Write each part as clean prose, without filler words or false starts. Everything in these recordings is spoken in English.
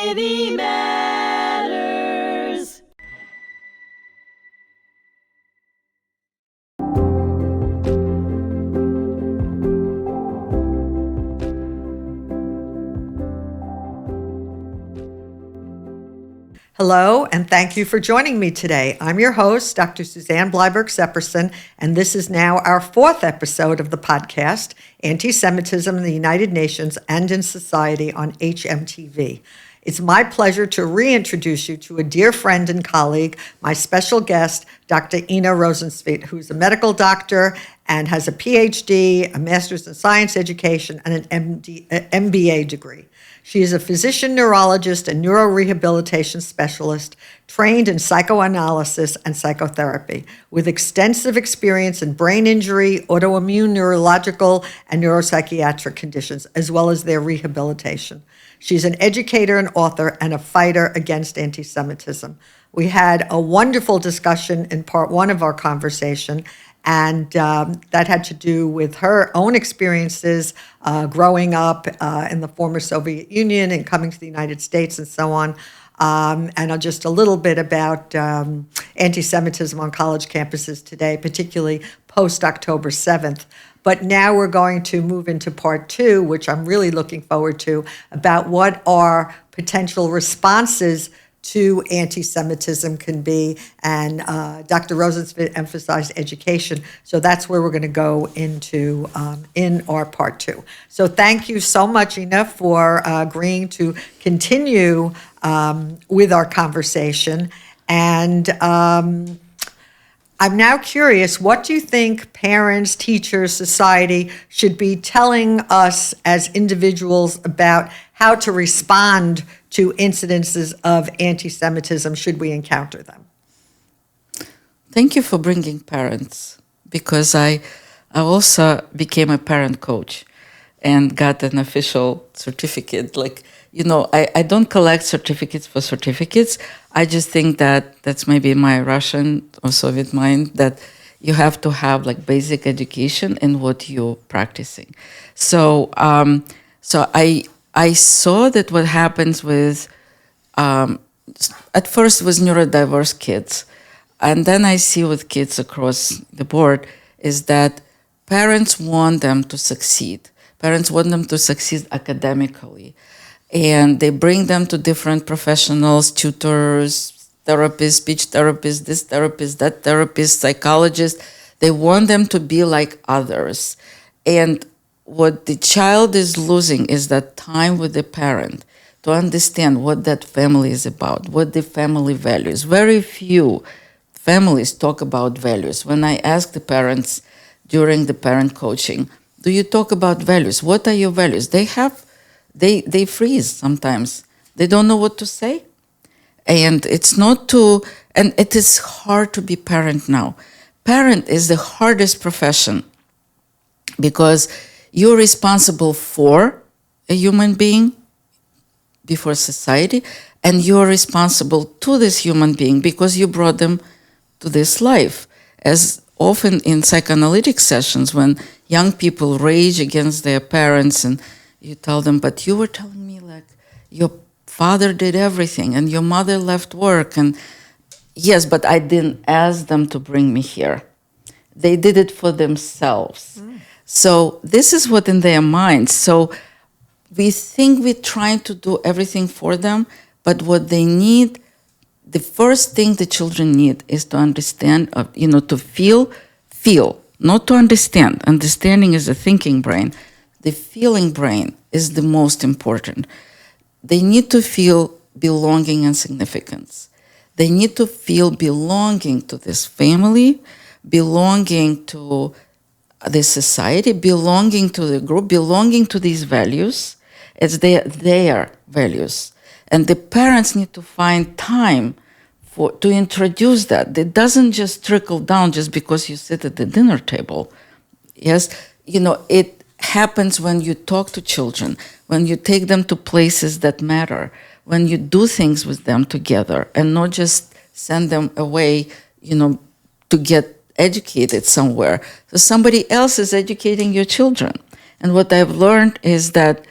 Society Matters. Hello, and thank you for joining me today. I'm your host, Dr. Suzanne Bleiberg Seperson, and this is now our fourth episode of the podcast, Antisemitism in the United Nations and in Society on HMTV. It's my pleasure to reintroduce you to a dear friend and colleague, my special guest, Dr. Inna Rozentsvit, who's a medical doctor and has a PhD, a Master's in Science Education, and an MBA degree. She is a physician, neurologist, and neurorehabilitation specialist trained in psychoanalysis and psychotherapy, with extensive experience in brain injury, autoimmune, neurological, and neuropsychiatric conditions, as well as their rehabilitation. She's an educator and author and a fighter against anti-Semitism. We had a wonderful discussion in part one of our conversation, and that had to do with her own experiences growing up in the former Soviet Union and coming to the United States and so on. And just a little bit about anti-Semitism on college campuses today, particularly post-October 7th. But now we're going to move into part two, which I'm really looking forward to, about what our potential responses to anti-Semitism can be, and Dr. Rozentsvit emphasized education, so that's where we're going to go into in our part two. So thank you so much, Inna, for agreeing to continue with our conversation, and I'm now curious, what do you think parents, teachers, society should be telling us as individuals about how to respond to incidences of anti-Semitism should we encounter them? Thank you for bringing parents, because I also became a parent coach and got an official certificate. I don't collect certificates for certificates. I just think that that's maybe my Russian or Soviet mind, that you have to have basic education in what you're practicing. So I saw that what happens with, at first with neurodiverse kids, and then I see with kids across the board, is that parents want them to succeed. Parents want them to succeed academically. And they bring them to different professionals, tutors, therapists, speech therapists, this therapist, that therapist, psychologist. They want them to be like others. And what the child is losing is that time with the parent to understand what that family is about, what the family values. Very few families talk about values. When I ask the parents during the parent coaching, do you talk about values? What are your values? They freeze sometimes. They don't know what to say. And and it is hard to be parent now. Parent is the hardest profession, because you're responsible for a human being before society, and you're responsible to this human being because you brought them to this life. As often in psychoanalytic sessions, when young people rage against their parents and you tell them, but you were telling me your father did everything and your mother left work. And yes, but I didn't ask them to bring me here. They did it for themselves. So this is what in their minds. So we think we're trying to do everything for them, but what they need, the first thing the children need is to understand, to feel, not to understand. Understanding is a thinking brain. The feeling brain is the most important. They need to feel belonging and significance. They need to feel belonging to this family, belonging to the society, belonging to the group, belonging to these values as their values. And the parents need to find time to introduce that. It doesn't just trickle down just because you sit at the dinner table. Yes, it happens when you talk to children, when you take them to places that matter, when you do things with them together and not just send them away, to get educated somewhere. So somebody else is educating your children. And what I've learned is that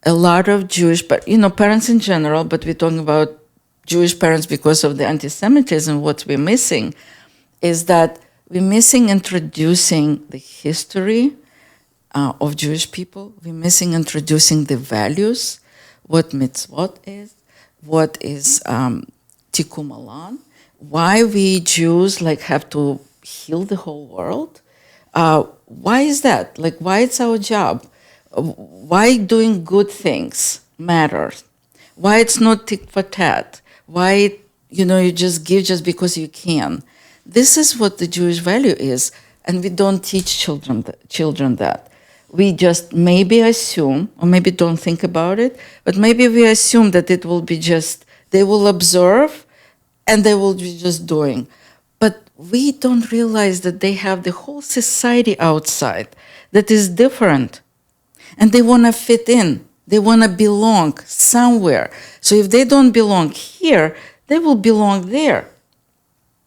a lot of Jewish, but parents in general, but we're talking about Jewish parents because of the anti-Semitism. What we're missing is that we're missing introducing the history of Jewish people. We're missing introducing the values, what mitzvot is, what is tikkun olam, why we Jews have to heal the whole world. Why is that? Why it's our job? Why doing good things matters? Why it's not tit for tat? Why you just give just because you can? This is what the Jewish value is, and we don't teach children that. We just maybe assume, or maybe don't think about it, but maybe we assume that it will be just, they will observe and they will be just doing. But we don't realize that they have the whole society outside that is different. And they want to fit in. They want to belong somewhere. So if they don't belong here, they will belong there.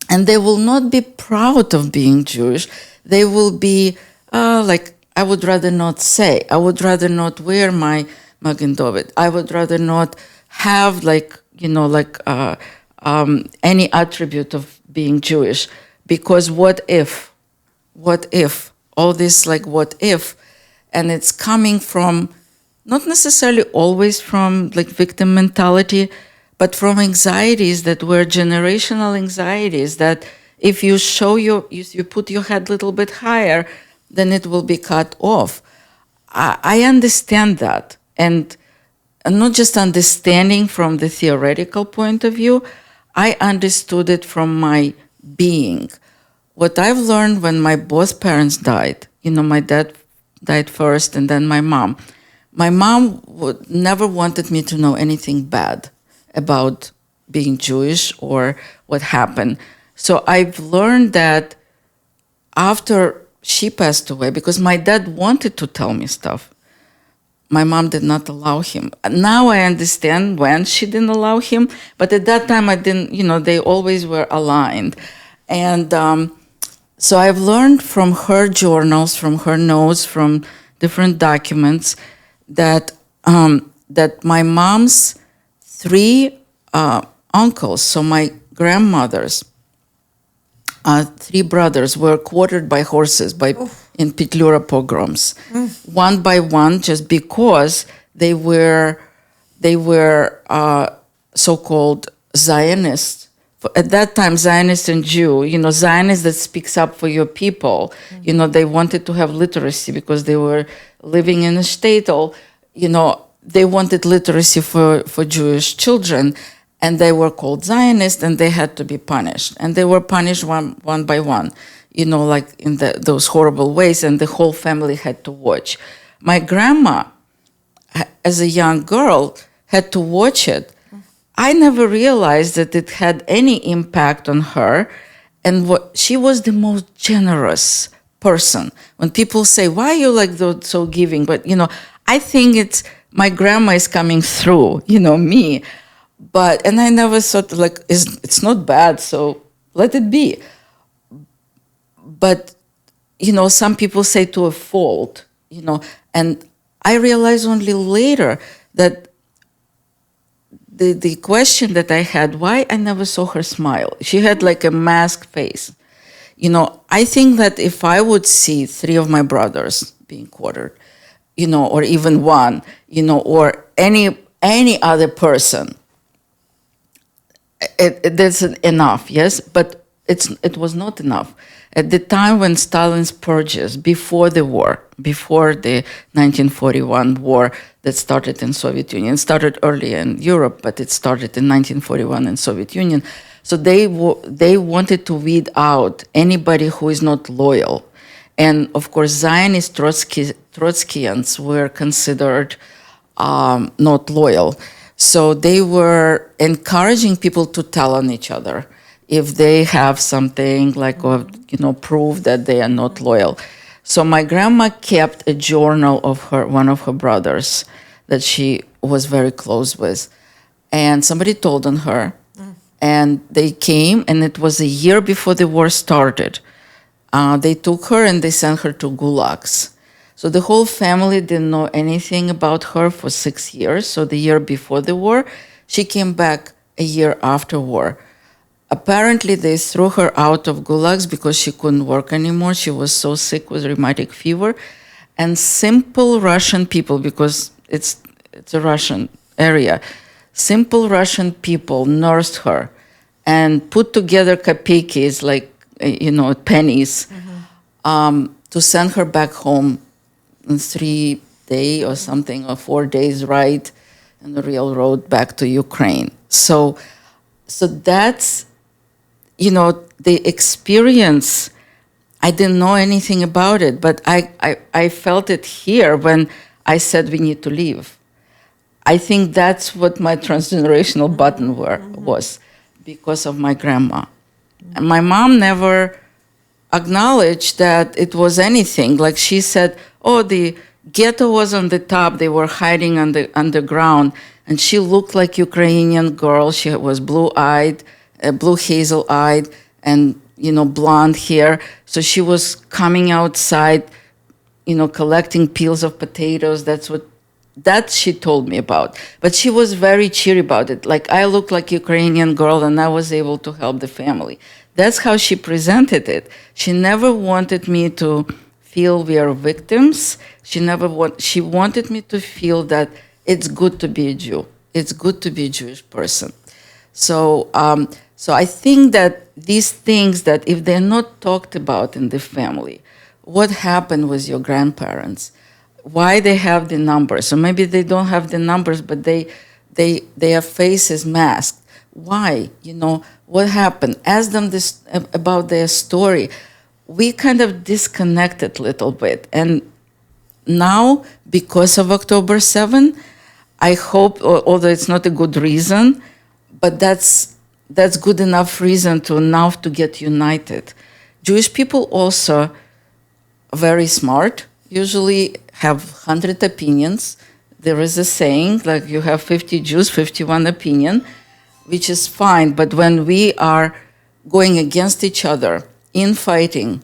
And they will not be proud of being Jewish. They will be I would rather not say. I would rather not wear my Magen David. I would rather not have any attribute of being Jewish. Because what if? What if? All this what if? And it's coming from, not necessarily always from victim mentality, but from anxieties that were generational anxieties, that if you show you put your head a little bit higher, then it will be cut off. I understand that. And not just understanding from the theoretical point of view, I understood it from my being. What I've learned when my both parents died, my dad died first and then my mom. My mom never wanted me to know anything bad about being Jewish or what happened. So I've learned that after she passed away, because my dad wanted to tell me stuff, my mom did not allow him. Now I understand when she didn't allow him, but at that time I didn't, they always were aligned. And so I've learned from her journals, from her notes, from different documents, that that my mom's three uncles, so my grandmother's three brothers, were quartered by horses in Petlura pogroms, one by one, just because they were so-called Zionists. At that time, Zionist and Jew, Zionist that speaks up for your people, they wanted to have literacy because they were living in a shtetl, they wanted literacy for Jewish children, and they were called Zionists, and they had to be punished. And they were punished one by one, in those horrible ways, and the whole family had to watch. My grandma, as a young girl, had to watch it. I never realized that it had any impact on her, and she was the most generous person. When people say, "Why are you so giving?" But I think it's my grandma is coming through, me. And I never thought it's not bad, so let it be. But some people say to a fault, and I realized only later that the question that I had, why I never saw her smile. She had a masked face. I think that if I would see three of my brothers being quartered, or even one, or any other person, that's enough, yes? But it was not enough. At the time when Stalin's purges, before the war, before the 1941 war that started in Soviet Union, started early in Europe, but it started in 1941 in Soviet Union. So they wanted to weed out anybody who is not loyal. And of course, Zionist Trotskyians were considered not loyal. So they were encouraging people to tell on each other if they have something or prove that they are not loyal. So my grandma kept a journal of one of her brothers that she was very close with, and somebody told on her, and they came, and it was a year before the war started. They took her and they sent her to gulags. So the whole family didn't know anything about her for 6 years. So the year before the war, she came back a year after war. Apparently, they threw her out of gulags because she couldn't work anymore. She was so sick with rheumatic fever. And simple Russian people, because it's a Russian area, simple Russian people nursed her and put together kopekis, like, pennies, to send her back home in 3 days or something, or 4 days ride on the railroad back to Ukraine. So that's, the experience. I didn't know anything about it, but I felt it here when I said we need to leave. I think that's what my transgenerational button was, because of my grandma. And my mom never acknowledged that it was anything. Like she said, oh, the ghetto was on the top, they were hiding on the underground, and she looked like Ukrainian girl. She was blue-eyed, blue hazel-eyed, and blonde hair. So she was coming outside, collecting peels of potatoes. That she told me about. But she was very cheery about it. Like, I looked like Ukrainian girl and I was able to help the family. That's how she presented it. She never wanted me to feel we are victims. She wanted me to feel that it's good to be a Jew. It's good to be a Jewish person. So I think that these things that if they're not talked about in the family, what happened with your grandparents, why they have the numbers. So maybe they don't have the numbers, but their face is masked. Why? What happened? Ask them this about their story. We kind of disconnected a little bit. And now, because of October 7, I hope, although it's not a good reason, but that's good enough reason to get united. Jewish people also very smart, usually have 100 opinions. There is a saying, like you have 50 Jews, 51 opinion, which is fine. But when we are going against each other, infighting,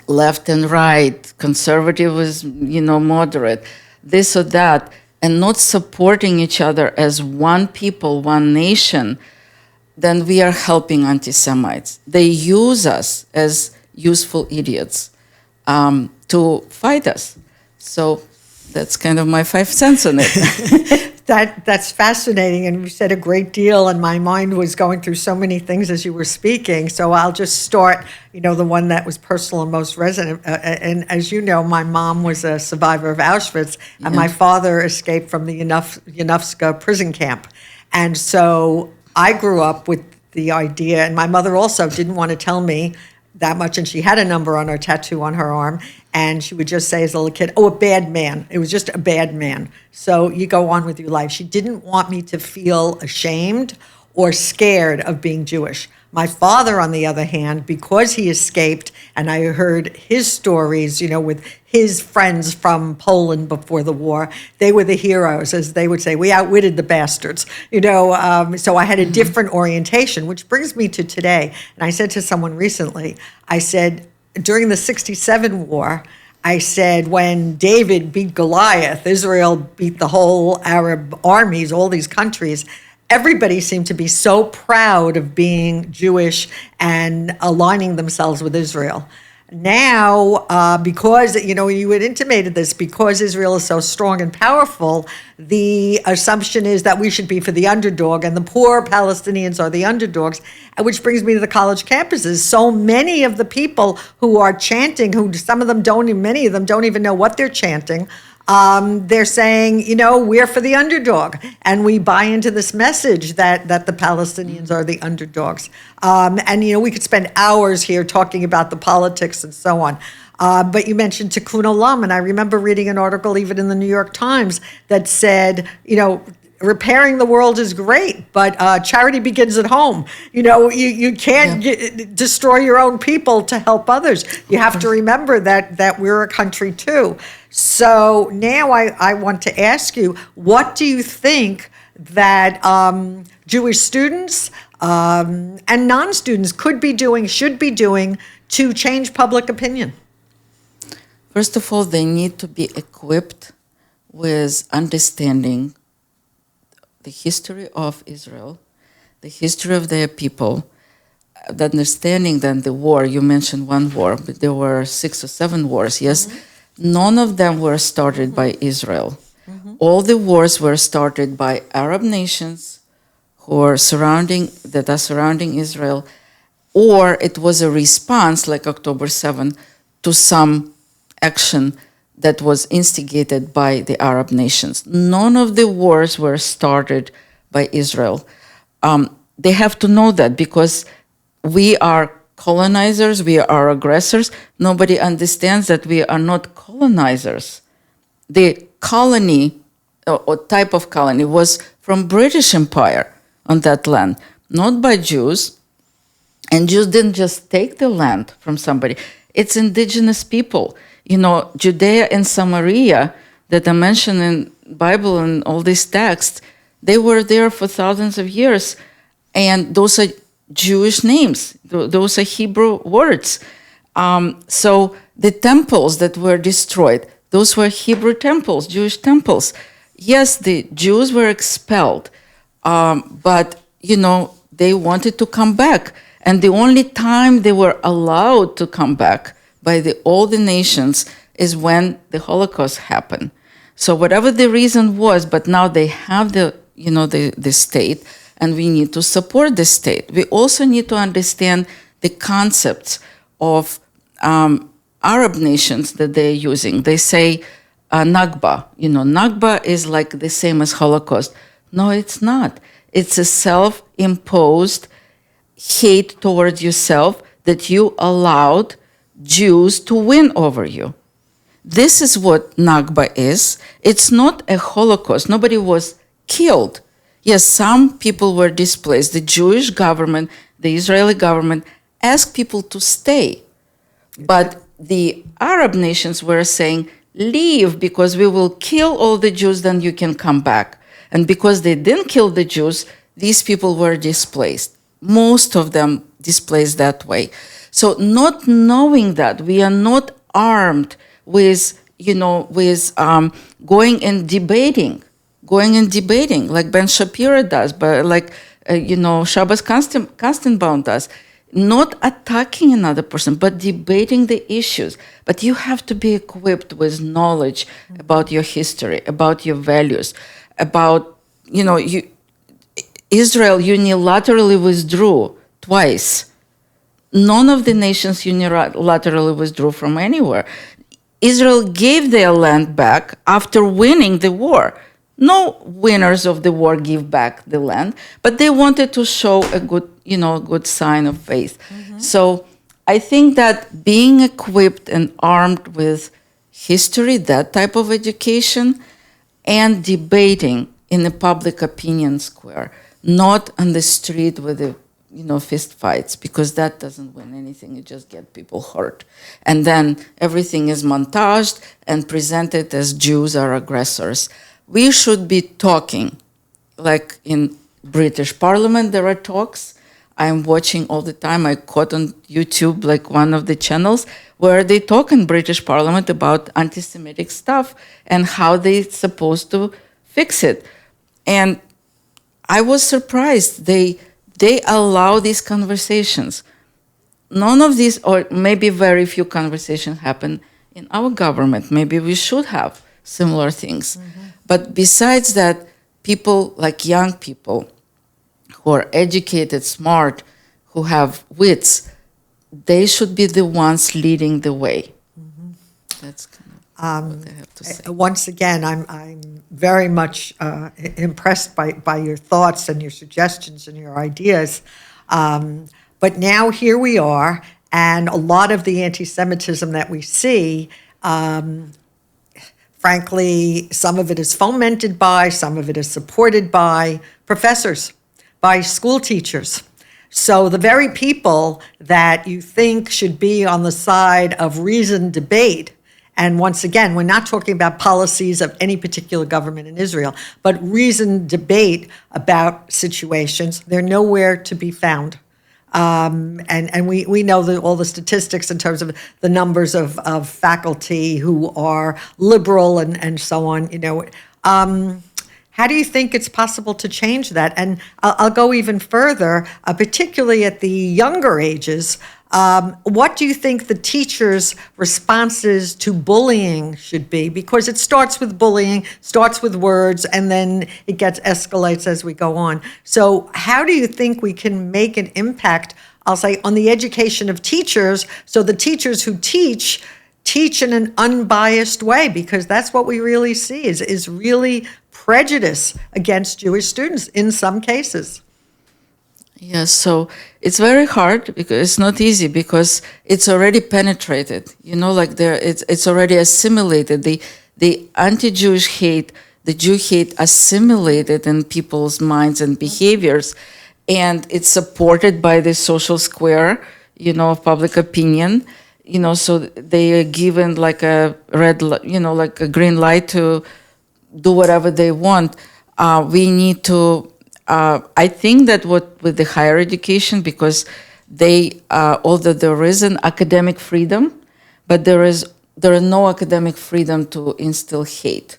left and right, conservative is, moderate, this or that, and not supporting each other as one people, one nation, then we are helping anti-Semites. They use us as useful idiots to fight us. So that's kind of my 5 cents on it. That's fascinating, and you said a great deal, and my mind was going through so many things as you were speaking. So I'll just start, the one that was personal and most resonant. And as you know, my mom was a survivor of Auschwitz, and my father escaped from the Yanufska prison camp. And so I grew up with the idea, and my mother also didn't want to tell me that much, and she had a number on her tattoo on her arm, and she would just say as a little kid, oh, a bad man. It was just a bad man. So you go on with your life. She didn't want me to feel ashamed or scared of being Jewish. My father, on the other hand, because he escaped, and I heard his stories, with his friends from Poland before the war, they were the heroes, as they would say. We outwitted the bastards, so I had a different orientation, which brings me to today. And I said to someone recently, I said, during the 67 war, I said, when David beat Goliath, Israel beat the whole Arab armies, all these countries, everybody seemed to be so proud of being Jewish and aligning themselves with Israel. Now, because, you had intimated this, because Israel is so strong and powerful, the assumption is that we should be for the underdog, and the poor Palestinians are the underdogs, which brings me to the college campuses. So many of the people who are chanting, many of them don't even know what they're chanting, they're saying, we're for the underdog. And we buy into this message that the Palestinians are the underdogs. And we could spend hours here talking about the politics and so on. But you mentioned Tikkun Olam, and I remember reading an article even in the New York Times that said, repairing the world is great, but charity begins at home. You can't destroy your own people to help others. You have to remember that we're a country too. So now I want to ask you, what do you think that Jewish students and non-students should be doing to change public opinion? First of all, they need to be equipped with understanding the history of Israel, the history of their people, the understanding that the war, you mentioned one war, but there were 6 or 7 wars, yes? None of them were started by Israel. All the wars were started by Arab nations who are surrounding Israel, or it was a response, like October 7, to some action that was instigated by the Arab nations. None of the wars were started by Israel. They have to know that, because we are colonizers, we are aggressors. Nobody understands that we are not colonizers. The colony, or type of colony, was from British Empire on that land, not by Jews. And Jews didn't just take the land from somebody. It's indigenous people. Judea and Samaria that are mentioned in Bible and all these texts, they were there for thousands of years. And those are Jewish names. Those are Hebrew words. So the temples that were destroyed, those were Hebrew temples, Jewish temples. Yes, the Jews were expelled, but, they wanted to come back. And the only time they were allowed to come back by all the nations is when the Holocaust happened. So whatever the reason was, but now they have the state, and we need to support the state. We also need to understand the concepts of Arab nations that they're using. They say Nakba. Nakba is like the same as Holocaust. No, it's not. It's a self-imposed hate towards yourself that you allowed Jews to win over you. This is what Nakba is. It's not a Holocaust. Nobody was killed. Yes, some people were displaced. The Jewish government, the Israeli government asked people to stay. But the Arab nations were saying, leave, because we will kill all the Jews, then you can come back. And because they didn't kill the Jews, these people were displaced. Most of them displaced that way. So not knowing that, we are not armed with, going and debating like Ben Shapiro does, but like, Shabbos Kastenbaum does, not attacking another person, but debating the issues. But you have to be equipped with knowledge about your history, about your values, about, Israel unilaterally withdrew twice. None of the nations unilaterally withdrew from anywhere. Israel gave their land back after winning the war. No winners of the war give back the land, but they wanted to show a good sign of faith. So I think that being equipped and armed with history, that type of education, and debating in the public opinion square, not on the street with the fist fights, because that doesn't win anything. It just gets people hurt. And then everything is montaged and presented as Jews are aggressors. We should be talking, like in British Parliament, there are talks. I'm watching all the time. I caught on YouTube, like one of the channels, where they talk in British Parliament about anti-Semitic stuff and how they're supposed to fix it. And I was surprised. They allow these conversations. None of these, or maybe very few conversations happen in our government. Maybe we should have similar things. But besides that, people like young people who are educated, smart, who have wits, they should be the ones leading the way. That's kind of what I have to say. Once again, I'm very much impressed by your thoughts and your suggestions and your ideas. But now here we are, and a lot of the anti-Semitism that we see, frankly, some of it is fomented by, some of it is supported by professors, by school teachers. So the very people that you think should be on the side of reasoned debate, and once again, we're not talking about policies of any particular government in Israel, but reasoned debate about situations, they're nowhere to be found. And we know all the statistics in terms of the numbers of faculty who are liberal and so on. How do you think it's possible to change that? And I'll go even further, particularly at the younger ages. What do you think the teachers' responses to bullying should be? Because it starts with bullying, starts with words, and then it escalates as we go on. So how do you think we can make an impact, I'll say, on the education of teachers, so the teachers who teach in an unbiased way? Because that's what we really see is really prejudice against Jewish students in some cases. Yes, so it's very hard because it's not easy because it's already penetrated. Like it's already assimilated. The anti-Jewish hate, the Jew hate assimilated in people's minds and behaviors, and it's supported by the social square, of public opinion. So they are given like a like a green light to do whatever they want. We need to. I think that with the higher education, because although there is an academic freedom, but there is no academic freedom to instill hate.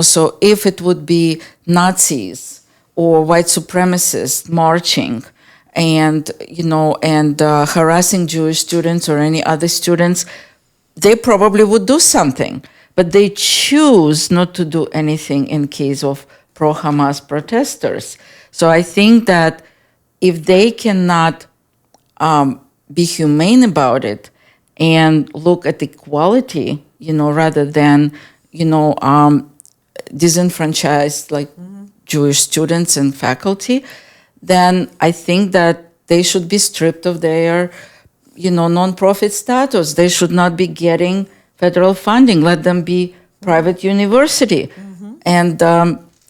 So if it would be Nazis or white supremacists marching and harassing Jewish students or any other students, they probably would do something, but they choose not to do anything in case of pro-Hamas protesters. So I think that if they cannot be humane about it and look at equality, rather than, disenfranchised like Jewish students and faculty, then I think that they should be stripped of their, non-profit status. They should not be getting federal funding. Let them be private university. And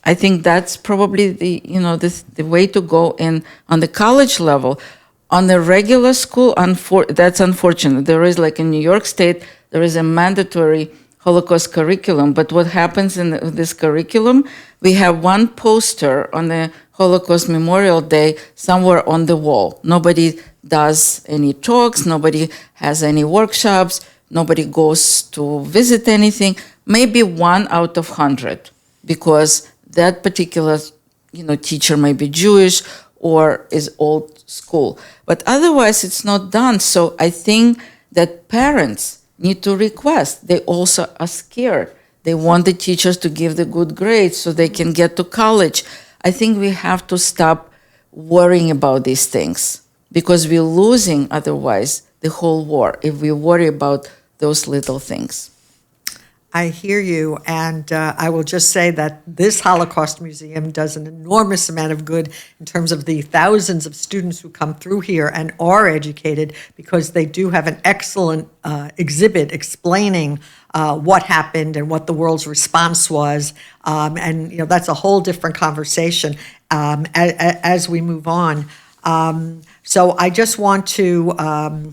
I think that's probably the way to go on the college level. On the regular school, that's unfortunate. There is, like in New York State, there is a mandatory Holocaust curriculum. But what happens in this curriculum, we have one poster on the Holocaust Memorial Day somewhere on the wall. Nobody does any talks, nobody has any workshops, nobody goes to visit anything. Maybe 1 out of 100, because that particular, teacher may be Jewish or is old school. But otherwise, it's not done. So I think that parents need to request. They also are scared. They want the teachers to give the good grades so they can get to college. I think we have to stop worrying about these things because we're losing otherwise the whole war if we worry about those little things. I hear you, and I will just say that this Holocaust Museum does an enormous amount of good in terms of the thousands of students who come through here and are educated, because they do have an excellent exhibit explaining what happened and what the world's response was, and that's a whole different conversation as we move on. So I just want to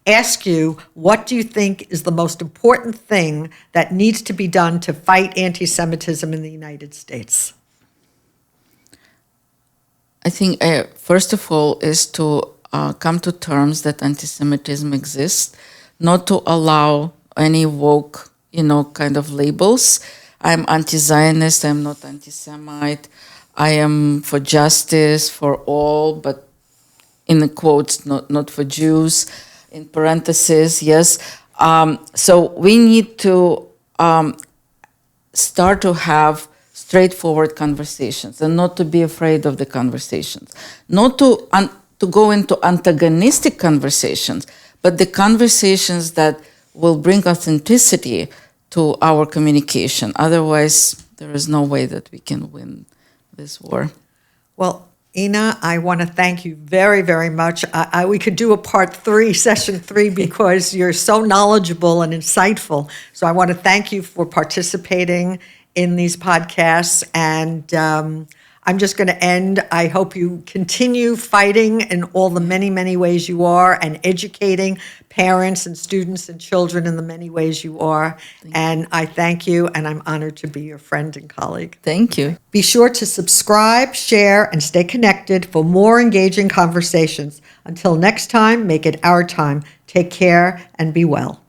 ask you, what do you think is the most important thing that needs to be done to fight anti-Semitism in the United States? I think, first of all, is to come to terms that anti-Semitism exists, not to allow any woke, kind of labels. I'm anti-Zionist, I'm not anti-Semite, I am for justice for all, but in the quotes, not for Jews. In parentheses, yes. So we need to start to have straightforward conversations and not to be afraid of the conversations. Not to go into antagonistic conversations, but the conversations that will bring authenticity to our communication. Otherwise, there is no way that we can win this war. Well, Inna, I want to thank you very, very much. We could do a part 3, session 3, because you're so knowledgeable and insightful. So I want to thank you for participating in these podcasts. And I'm just going to end. I hope you continue fighting in all the many, many ways you are and educating parents and students and children in the many ways you are. And I thank you, and I'm honored to be your friend and colleague. Thank you. Be sure to subscribe, share, and stay connected for more engaging conversations. Until next time, make it our time. Take care and be well.